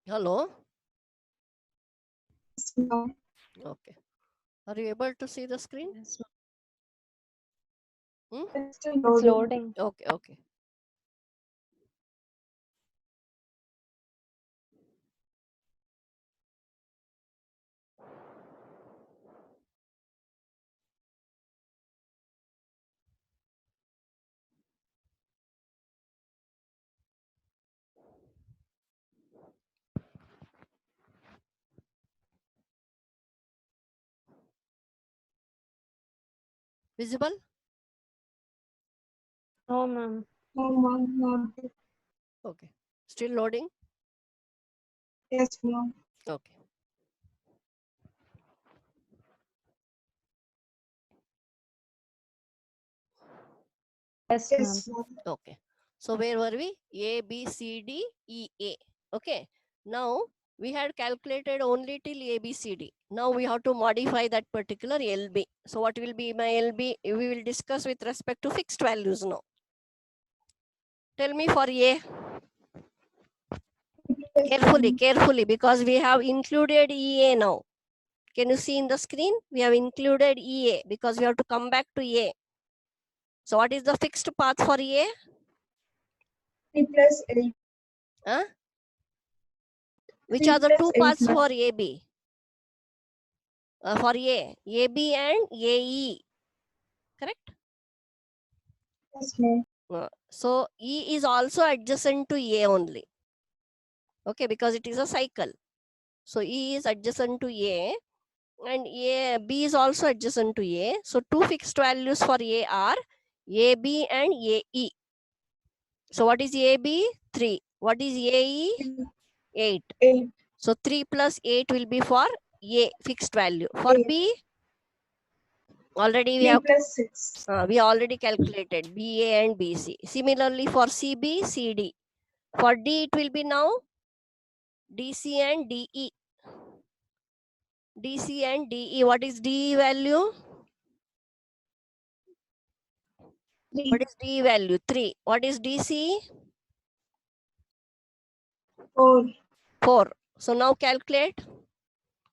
Hello? No. Okay. Are you able to see the screen? Yes, Hmm? It's still it's loading. loading. Okay, okay. Visible? No, ma'am. No, ma'am, not yet. Okay. Still loading? Yes, ma'am. Okay. Yes, ma'am. Yes, ma'am. Okay. So where were we? A, B, C, D, E, A. Okay. Now we had calculated only till A, B, C, D. Now we have to modify that particular LB. So what will be my LB? We will discuss with respect to fixed values now. Tell me for A. Carefully, because we have included EA now. Can you see in the screen? We have included EA because we have to come back to A. So what is the fixed path for A? 3 plus 8. Huh? Which 3 are the plus two 8, paths ma'am. for AB? For A, AB and AE, correct? Yes, ma'am. So E is also adjacent to A only. Okay, because it is a cycle. So E is adjacent to A and B is also adjacent to A. So two fixed values for A are AB and AE. So what is AB? 3. What is AE? 8. 8. So 3 plus 8 will be for A fixed value. For 8. B, already we 3 have plus 6. we already calculated BA and BC. Similarly for CB, CD. For D, it will be now DC and DE. DC and DE. What is DE value? 3. What is DE value? 3. What is DC? 4. 4. So now calculate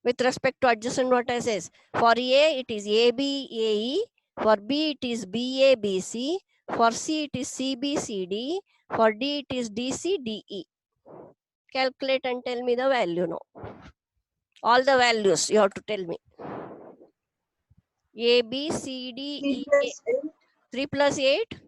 with respect to adjacent vertices. For A, it is AB, AE. For B, it is BA, BC. For C, it is CB, CD. For D, it is DC, DE. Calculate and tell me the value now. All the values you have to tell me. A, B, C, D, 3 E, A. plus 8. 3 plus 8.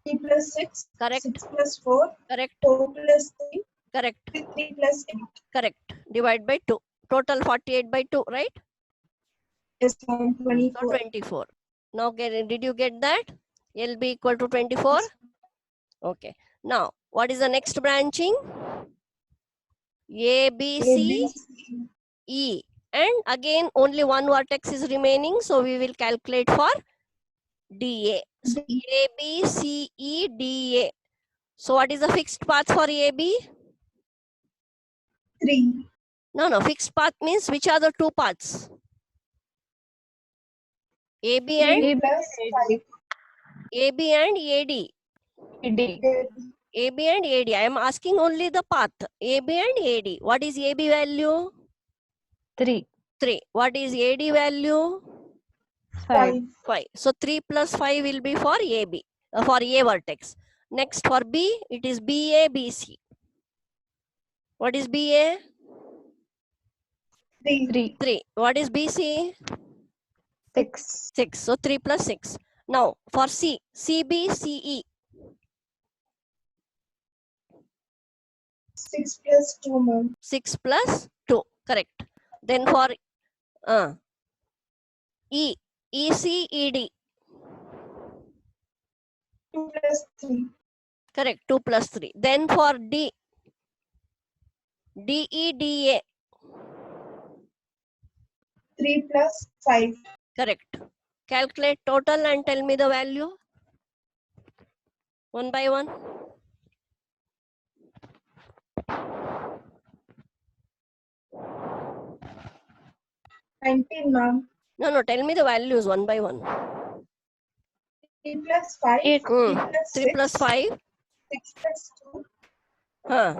3 plus 6. Correct. 6 plus 4. Correct. 4 plus 3. Correct. 3 plus 8. Correct. Divide by 2. Total 48 by 2, right? Yes, ma'am. So 24. 24. Now, did you get that? LB equal to 24? Yes. Okay. Now, what is the next branching? A, B, C, E. And again, only one vertex is remaining. So, we will calculate for DA. So, D. A, B, C, E, DA. So, what is the fixed path for AB? 3. No. Fixed path means which are the two paths? AB and 3 plus 5. AB and AD. D. AB and AD. I am asking only the path. AB and AD. What is AB value? 3. 3. What is AD value? 5. 5. So 3 plus 5 will be for AB, for A vertex. Next for B, it is BA, BC. What is BA? 3. 3. 3. What is BC? 6. 6. So 3 plus 6. Now for C, CB, CE. 6 plus 2, ma'am. 6 plus 2. Correct. Then for E, EC, ED. 2 plus 3. Correct. 2 plus 3. Then for D, DE, DA. 3 plus 5. Correct. Calculate total and tell me the value. One by one. 19, ma'am. No. Tell me the values one by one. 3 plus 5. 8. 3 plus 3 6. plus 5. 6 plus 2. Huh.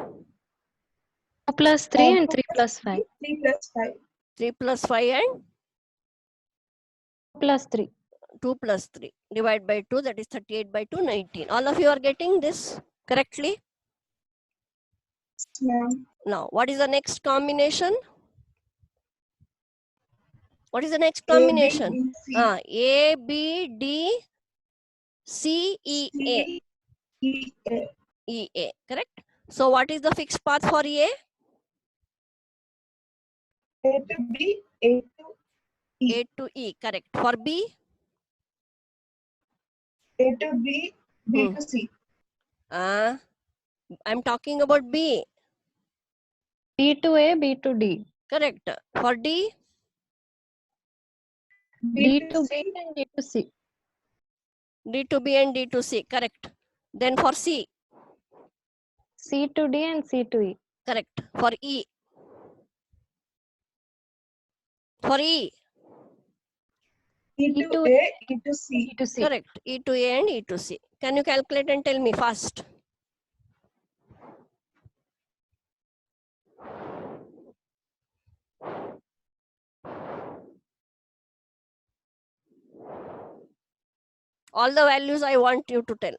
plus 3 and 2 3 plus 5. 3 plus 5. 3 plus 5 and Plus 3. 2 plus 3. Divide by 2, that is 38 by 2, 19. All of you are getting this correctly? Ma'am. Now, what is the next combination? What is the next A, B, combination? D, C. A, B, D, C, E, A. C, E, A. E, A, correct? So, what is the fixed path for A? A to B, A to E. A to E, correct. For B? A to B, B Hmm. to C. I'm talking about B, B to A, B to D. correct. For D? D B to to B C, and D to C. D to B and D to C, correct. Then for C, C to D and C to E. correct. For E? For E, E E to to A, E to C. E to C. correct. E to A and E to C. Can you calculate and tell me fast? All the values I want you to tell.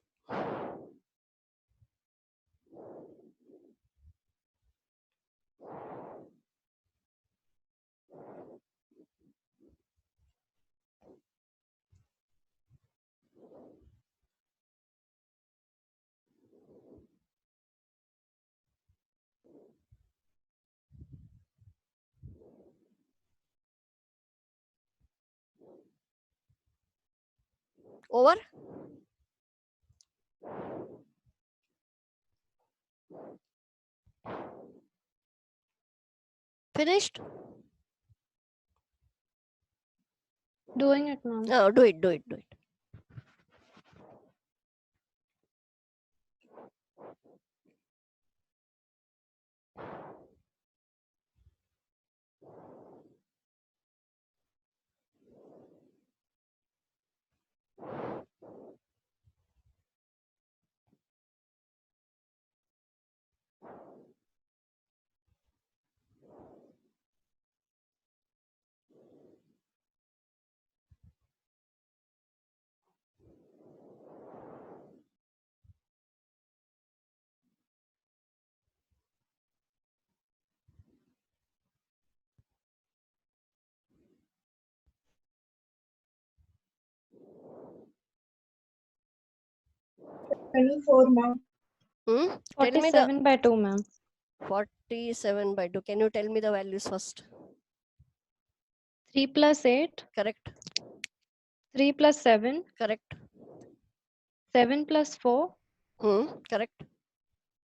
Over? Finished? Doing it, ma'am. No, do it, do it, do it. Twenty-four, ma'am. Tell me the 47 by 2, ma'am. 47 by 2. Can you tell me the values first? 3 plus 8, Correct, 3 plus 7, correct. 7 plus 4, Correct.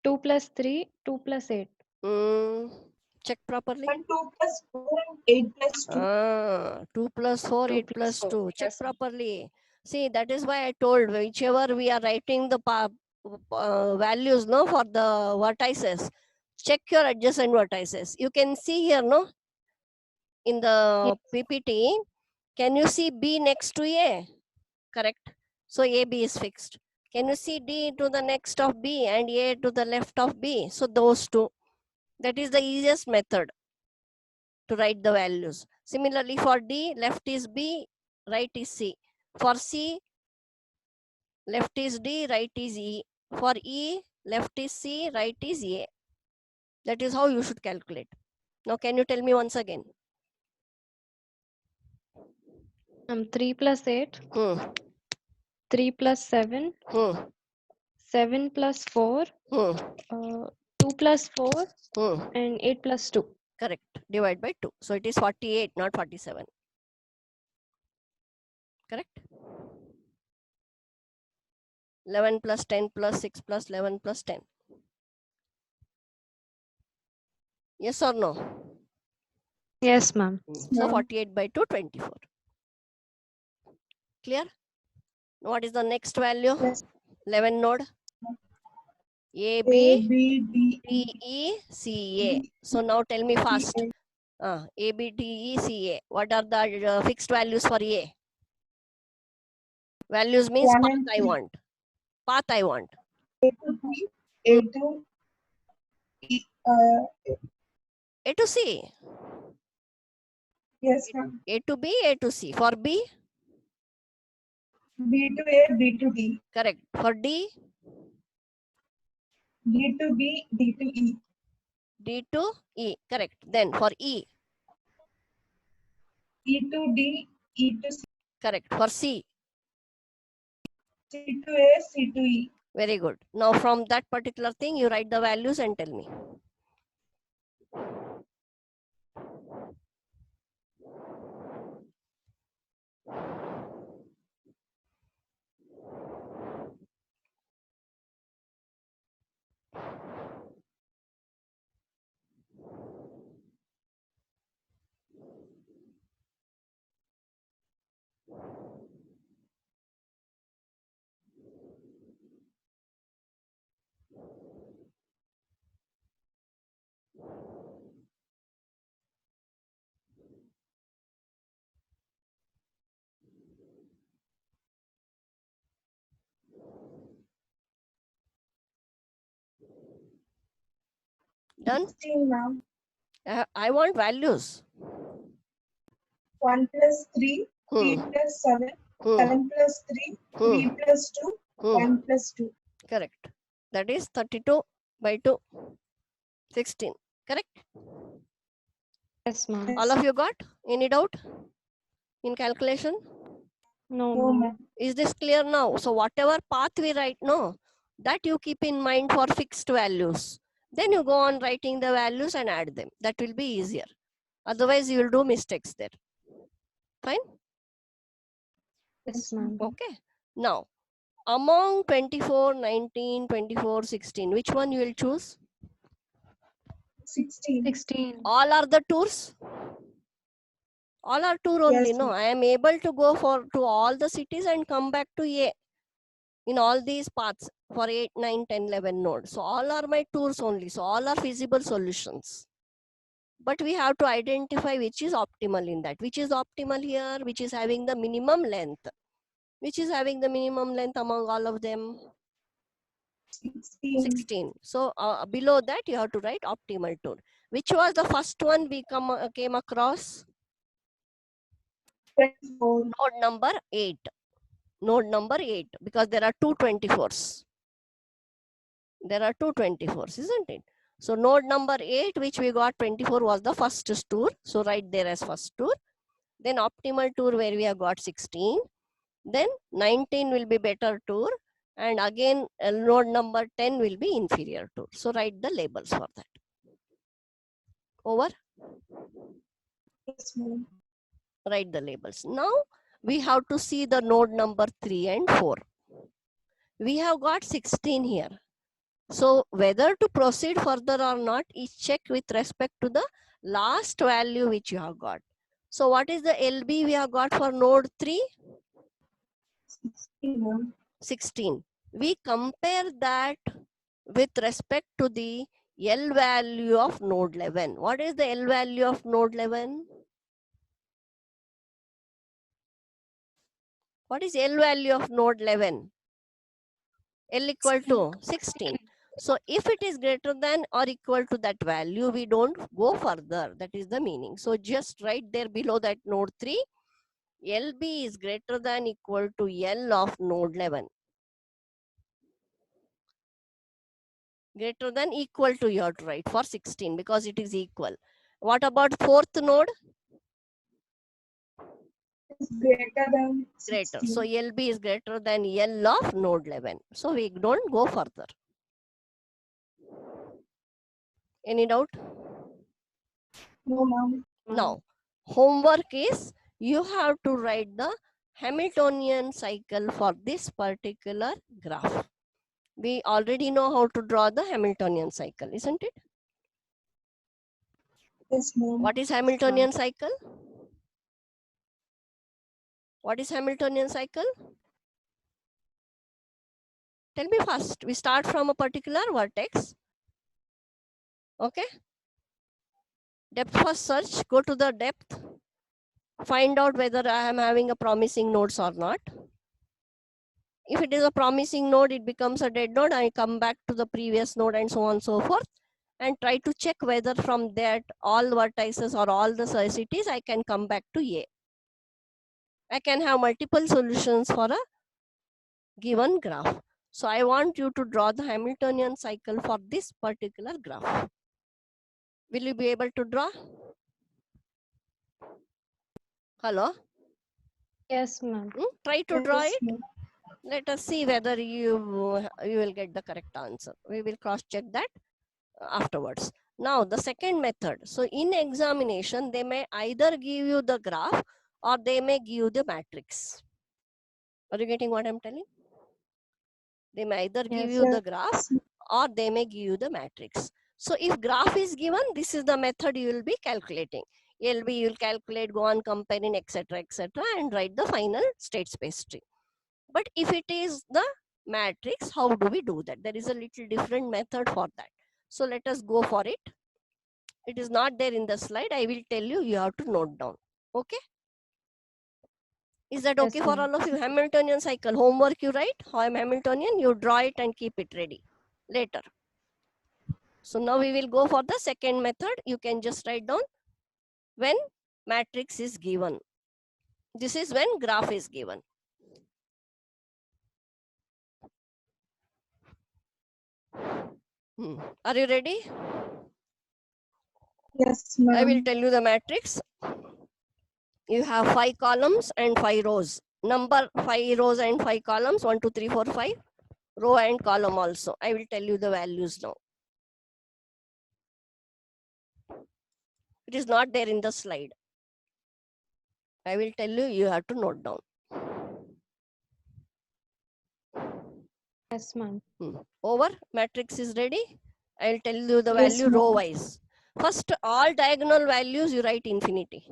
2 plus 3, 2 plus 8. Check properly. And 2 plus 4 and 8 plus 2. 2 plus 4, 2 8 plus plus 4. 2. Check Yes, ma'am. properly. See, that is why I told whichever we are writing the values no for the vertices, check your adjacent vertices. You can see here, no? In the PPT, can you see B next to A? Correct. So AB is fixed. Can you see D to the next of B and A to the left of B? So those two. That is the easiest method to write the values. Similarly for D, left is B, right is C. For C, left is D, right is E. For E, left is C, right is A. That is how you should calculate. Now can you tell me once again? 3 plus 8, Hmm. 3 plus 7, Hmm. 7 plus 4, Hmm. 2 plus 4, Hmm. and 8 plus 2. Correct. Divide by 2. So it is 48, not 47. Correct? 11 plus 10 plus 6 plus 11 plus 10. Yes or no? Yes, ma'am. So Ma'am. 48 by 2, 24. Clear? What is the next value? Yes. 11 node. A, A, B, B, D, D, E, C, A. E, So now tell me fast. C, A, B, D, E, C, A. What are the fixed values for A? Values means 1 path and I 3. want. Path I want. A to B, A to E, A to C. Yes, ma'am. A to B, A to C. For B, B to A, B to D. correct. For D, D to B, D to E. D to E, correct. Then for E, E to D, E to C. correct. For C, C to A, C to E. very good. Now from that particular thing, you write the values and tell me. Done? 16, ma'am. I want values. 1 plus 3, 3 Hmm. plus 7, Hmm. 7 plus 3, 3 Hmm. plus 2, Hmm. 1 plus 2. Correct. That is 32 by 2, 16. Correct? Yes, ma'am. All of you got? Any doubt in calculation? No, No, ma'am. ma'am. Is this clear now? So whatever path we write, no, that you keep in mind for fixed values. Then you go on writing the values and add them. That will be easier. Otherwise, you will do mistakes there. Fine? Yes, ma'am. Okay. Now, among 24, 19, 24, 16, which one you will choose? 16. 16. All are the tours? All are tour only. Yes, No, ma'am. I am able to go to all the cities and come back to A in all these paths for 8, 9, 10, 11 nodes. So all are my tours only. So all are feasible solutions. But we have to identify which is optimal in that. Which is optimal here, which is having the minimum length. Which is having the minimum length among all of them? 16. 16. So below that you have to write optimal tour. Which was the first one we came across? 24. Node number 8. Node number 8, because there are two 24s. There are two 24s, isn't it? So node number 8, which we got 24, was the first tour. So write there as first tour. Then optimal tour where we have got 16. Then 19 will be better tour. And again, node number 10 will be inferior tour. So write the labels for that. Over? Yes, ma'am. Write the labels. Now we have to see the node number 3 and 4. We have got 16 here. So whether to proceed further or not is checked with respect to the last value which you have got. So what is the LB we have got for node 3? 16, ma'am. 16. We compare that with respect to the L value of node 11. What is the L value of node 11? What is L value of node 11? L equal to 16. So if it is greater than or equal to that value, we don't go further. That is the meaning. So just write there below that node 3, LB is greater than equal to L of node 11. Greater than equal to you have to write for 16 because it is equal. What about fourth node? Is greater than Greater. 16. So LB is greater than L of node 11. So we don't go further. Any doubt? No, ma'am. Now, homework is you have to write the Hamiltonian cycle for this particular graph. We already know how to draw the Hamiltonian cycle, isn't it? Yes, ma'am. What is Hamiltonian cycle? What is Hamiltonian cycle? Tell me first. We start from a particular vertex. Okay. Depth first search. Go to the depth. Find out whether I am having a promising nodes or not. If it is a promising node, it becomes a dead node. I come back to the previous node and so on and so forth. and try to check whether from that all vertices or all the cities I can come back to A. I can have multiple solutions for a given graph. So I want you to draw the Hamiltonian cycle for this particular graph. Will you be able to draw? Hello? Yes, ma'am. Try to draw Yes, it. ma'am. Let us see whether you will get the correct answer. We will cross check that afterwards. Now the second method. So in examination, they may either give you the graph or they may give you the matrix. Are you getting what I'm telling? They may either give Yes. you the graph Yes, or they may give you the matrix. So if graph is given, this is the method you will be calculating. LB you will calculate, go on comparing, etc., and write the final state space tree. But if it is the matrix, how do we do that? There is a little different method for that. So let us go for it. It is not there in the slide. I will tell you, you have to note down. Okay? Is that Yes, okay for ma'am. all of you? Hamiltonian cycle, homework you write, how I'm Hamiltonian, you draw it and keep it ready later. So now we will go for the second method. You can just write down when matrix is given. This is when graph is given. Are you ready? yes, I will ma'am. tell you the matrix. You have 5 columns and 5 rows. Number 5 rows and 5 columns, 1, 2, 3, 4, 5. Row and column also. I will tell you the values now. It is not there in the slide. I will tell you, you have to note down. Yes, ma'am. Over, matrix is ready. I will tell you the Yes, value ma'am. row wise. First, all diagonal values you write infinity.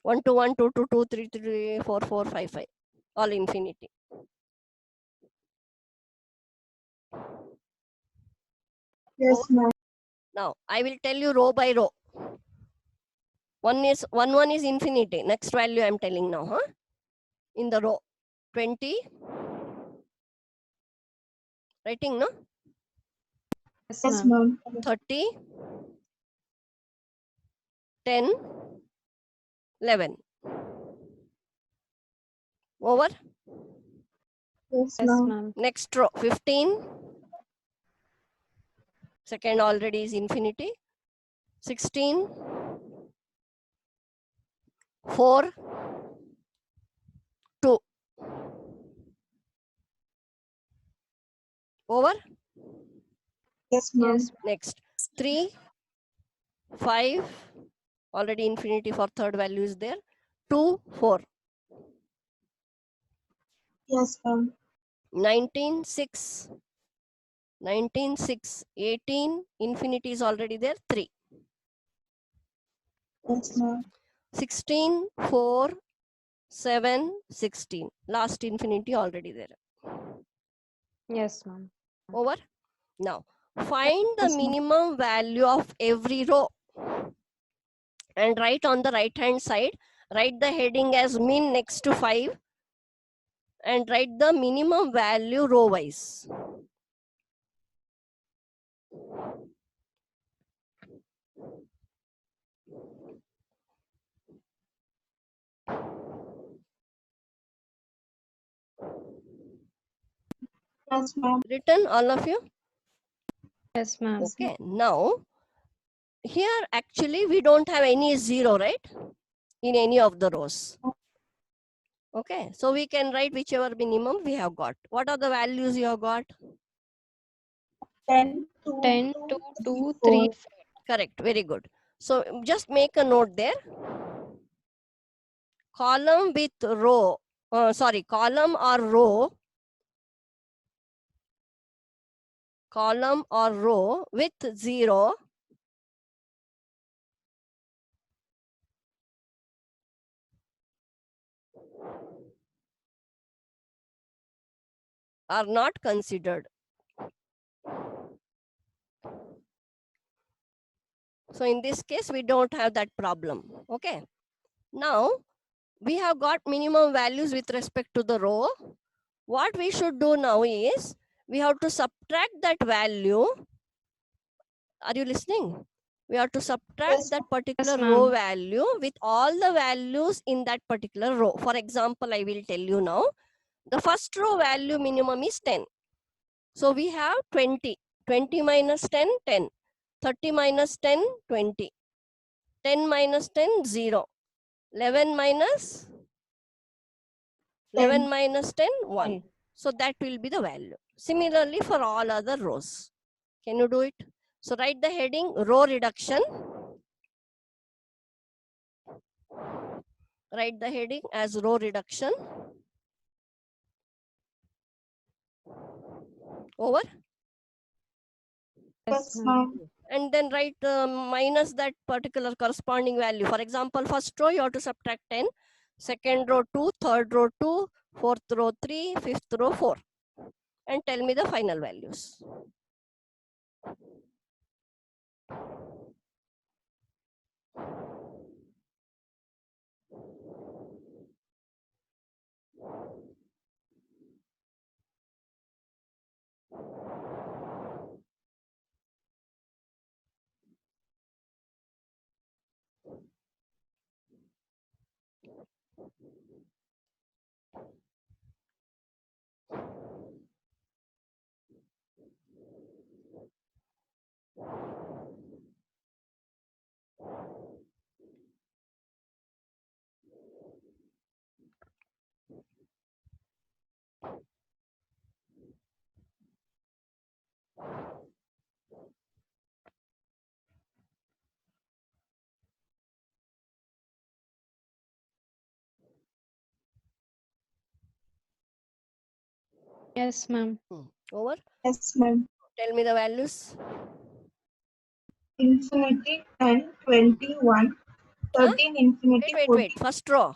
1, 2, 1, 2, 2, 2, 3, 3, 4, 4, 5, 5. All infinity. Yes, ma'am. Now, I will tell you row by row. One is infinity. Next value I am telling now. Huh? In the row. 20. Writing, no? Yes, Yes, ma'am. ma'am. 30. 10. 11. Over. Yes, Yes, ma'am. ma'am. Next row. 15. Second already is infinity. 16. 4. 2. Over. Yes, ma'am. Yes. Next. 3. 5. Already infinity for third value is there. 2. 4. Yes, ma'am. 19. 6. 19. 6. 18. Infinity is already there. 3. Yes, ma'am. 16. 4. 7. 16. Last infinity already there. Yes, ma'am. Over. Now, find the Yes, ma'am. minimum value of every row and write on the right hand side, write the heading as min next to 5 and write the minimum value row wise. Yes, ma'am. Written, all of you? Yes, ma'am. Okay, now here actually we don't have any 0, right? In any of the rows. Okay, so we can write whichever minimum we have got. What are the values you have got? 10, 2, 10, 2, 2, 3, 2, 4. 3, 4. Correct, very good. So just make a note there. Column with row, column or row with 0 are not considered. So in this case, we don't have that problem. Okay. Now we have got minimum values with respect to the row. What we should do now is we have to subtract that value Are you listening? We have to subtract Yes, that particular ma'am. row value with all the values in that particular row. For example, I will tell you now. The first row value minimum is 10. So we have 20. 20 minus 10, 10. 30 minus 10, 20. 10 minus 10, 0. 11 minus 11 10. minus 10, 1. 1. So that will be the value. Similarly for all other rows. Can you do it? So write the heading row reduction. Write the heading as row reduction. Over. Yes, ma'am. And then write minus that particular corresponding value. For example, first row you have to subtract 10. Second row 2. Third row 2. Fourth row 3. Fifth row 4. And tell me the final values. Yes, ma'am. Over. Yes, ma'am. Tell me the values. Infinity 10, 21, Huh? 13, infinity Wait. 14. First row.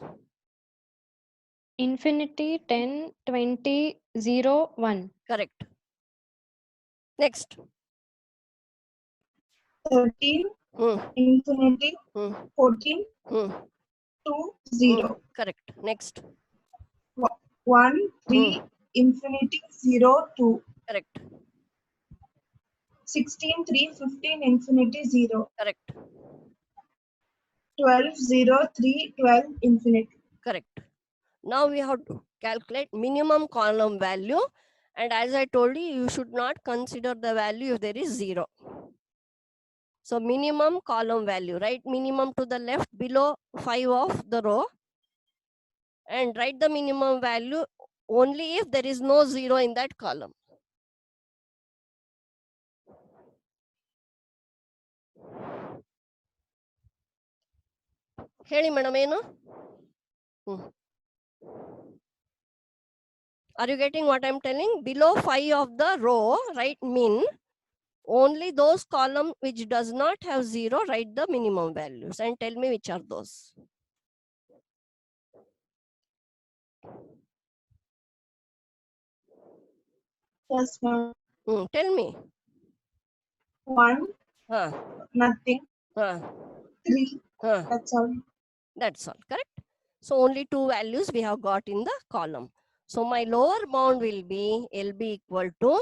Infinity 10, 20, 0, 1. Correct. Next. 13, Hmm. infinity Hmm. 14, Hmm. 2, Hmm. 0. Correct. Next. 1, Hmm. 3, infinity 0, 2. Correct. 16, 3, 15, infinity 0. Correct. 12, 0, 3, 12, infinity. Correct. Now we have to calculate minimum column value. And as I told you, you should not consider the value if there is 0. So minimum column value, write minimum to the left below 5 of the row. And write the minimum value only if there is no 0 in that column. ಹೇಳಿ madam ಏನು? Are you getting what I'm telling? Below 5 of the row, write min. Only those columns which does not have 0, write the minimum values and tell me which are those. Yes, ma'am. Tell me. 1, nothing. 3, that's all. That's all, correct? So only 2 values we have got in the column. So my lower bound will be LB equal to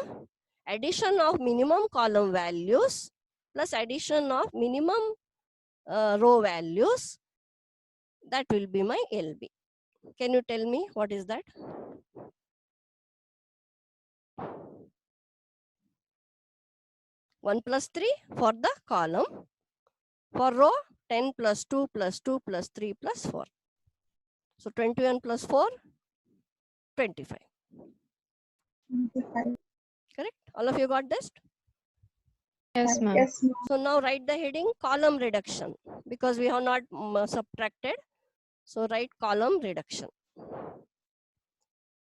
addition of minimum column values plus addition of minimum row values. That will be my LB. Can you tell me what is that? One plus 3 for the column. For row, 10 plus 2 plus 2 plus 3 plus 4. So 21 plus 4, 25. 25. Correct? All of you got this? Yes, ma'am. Yes, ma'am. So now write the heading column reduction because we have not subtracted. So write column reduction.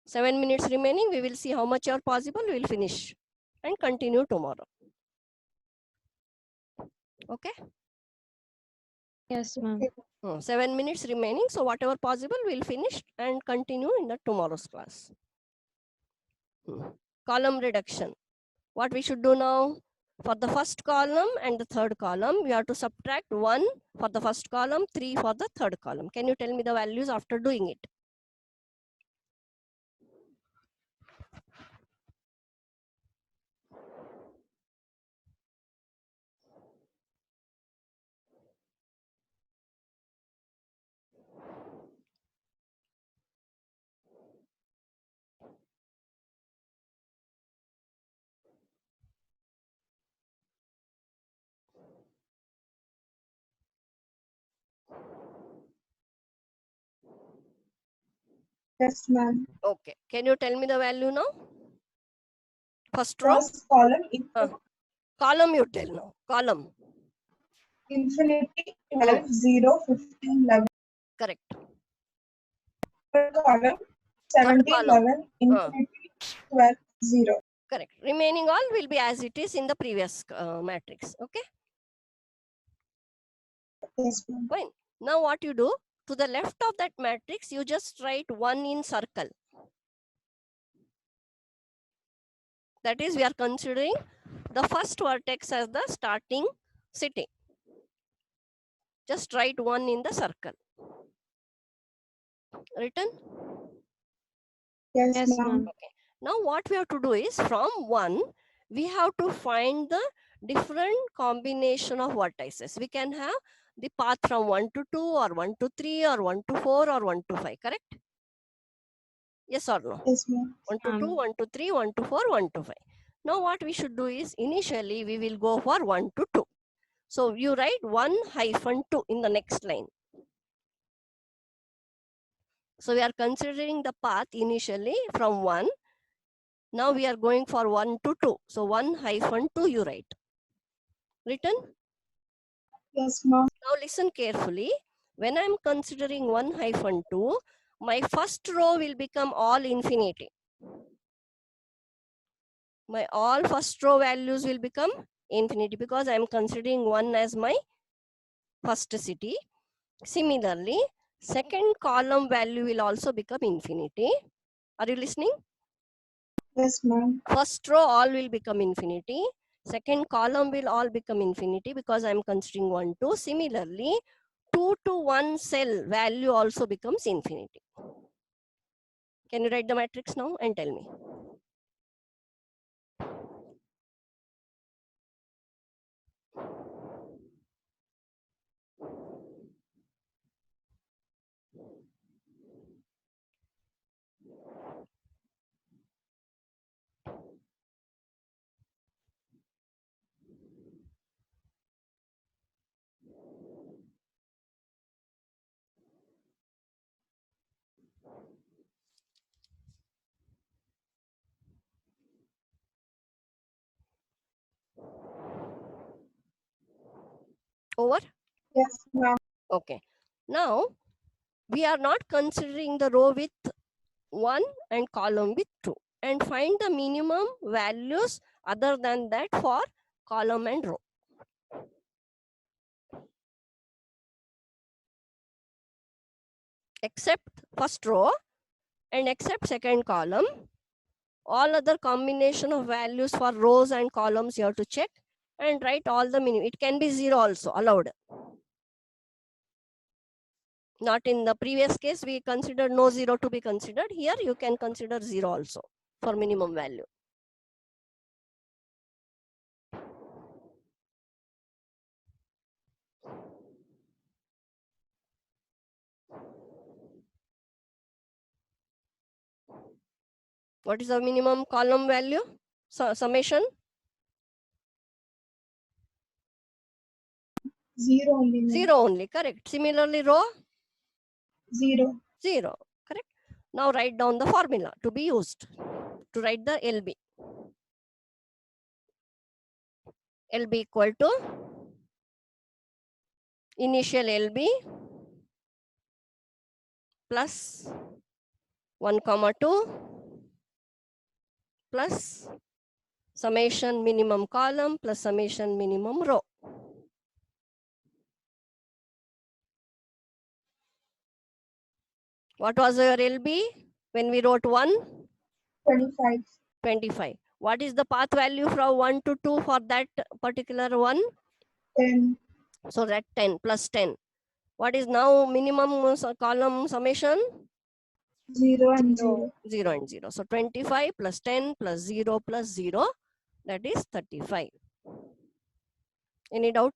7 minutes remaining. We will see how much are possible. We will finish and continue tomorrow. Okay? Yes, ma'am. 7 minutes remaining. So whatever possible, we'll finish and continue in the tomorrow's class. Column reduction. What we should do now? For the first column and the third column, we have to subtract 1 for the first column, 3 for the third column. Can you tell me the values after doing it? Yes, ma'am. Okay. Can you tell me the value now? First row? First column into Column you tell now. Column. infinity 12, 0, 15, 11. Correct. Third column Third 17, column. 11, infinity 12, 0. Correct. Remaining all will be as it is in the previous matrix. Okay. Yes, ma'am. Fine. Now what you do? To the left of that matrix, you just write 1 in circle. That is, we are considering the first vertex as the starting city. Just write 1 in the circle. Written? Yes, Yes, ma'am. ma'am. Okay. Now what we have to do is from 1, we have to find the different combination of vertices. We can have the path from 1 to 2 or 1 to 3 or 1 to 4 or 1 to 5, correct? Yes or no? Yes, ma'am. 1 to 2, 1 to 3, 1 to 4, 1 to 5. Now what we should do is initially we will go for 1 to 2. So you write 1-2 in the next line. So we are considering the path initially from 1. Now we are going for 1 to 2. So 1-2 you write. Written? Yes, ma'am. Now listen carefully. When I am considering 1-2, my first row will become all infinity. My all first row values will become infinity because I am considering 1 as my first city. Similarly, second column value will also become infinity. Are you listening? Yes, ma'am. First row all will become infinity. Second column will all become infinity because I am considering 1, 2. Similarly, 2 to 1 cell value also becomes infinity. Can you write the matrix now and tell me? Over? Yes, ma'am. Okay. Now, we are not considering the row with 1 and column with 2. And find the minimum values other than that for column and row. Except first row and except second column. All other combination of values for rows and columns you have to check and write all the minimum. It can be 0 also allowed. Not in the previous case, we considered no 0 to be considered. Here you can consider 0 also for minimum value. What is the minimum column value? Summation? 0 only, ma'am. 0 only, correct. Similarly, row? 0. 0, correct. Now write down the formula to be used to write the LB. LB equal to initial LB plus 1, 2 plus summation minimum column plus summation minimum row. What was your LB when we wrote 1? 25. 25. What is the path value from 1 to 2 for that particular one? 10. So that 10 plus 10. What is now minimum column summation? 0 and 0. 0 and 0. So 25 plus 10 plus 0 plus 0, that is 35. Any doubt?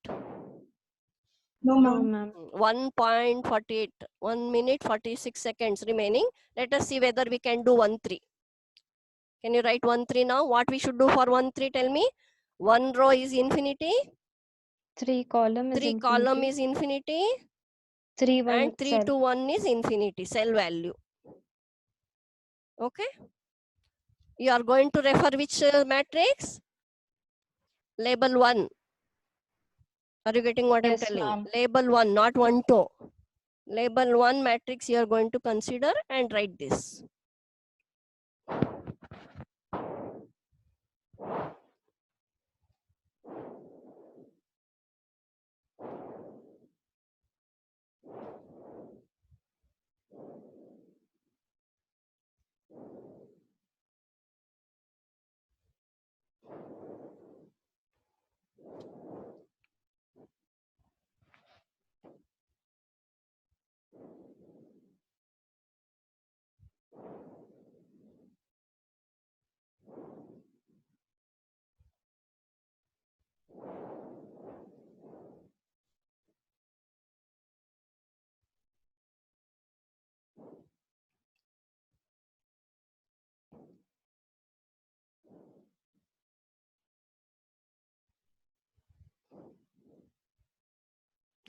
No, No, ma'am. ma'am. 1.48, 1 minute 46 seconds remaining. Let us see whether we can do 1-3. Can you write 1-3 now? What we should do for 1-3? Tell me. 1 row is infinity. 3 column is 3 infinity. column is infinity. 3 1 And 3 cell. to 1 is infinity, cell value. Okay. You are going to refer which matrix? Label 1. Are you getting what I'm Yes, telling? ma'am. Label 1, not 1, 2. Label 1 matrix you are going to consider and write this.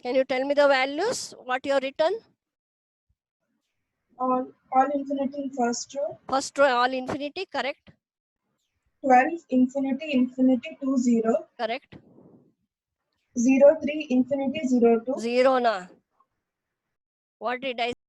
Can you tell me the values? What you have written? All infinity in first row. First row all infinity, correct? 12 infinity infinity 2 0. Correct. 0 3 infinity 0 2. 0 na. What did I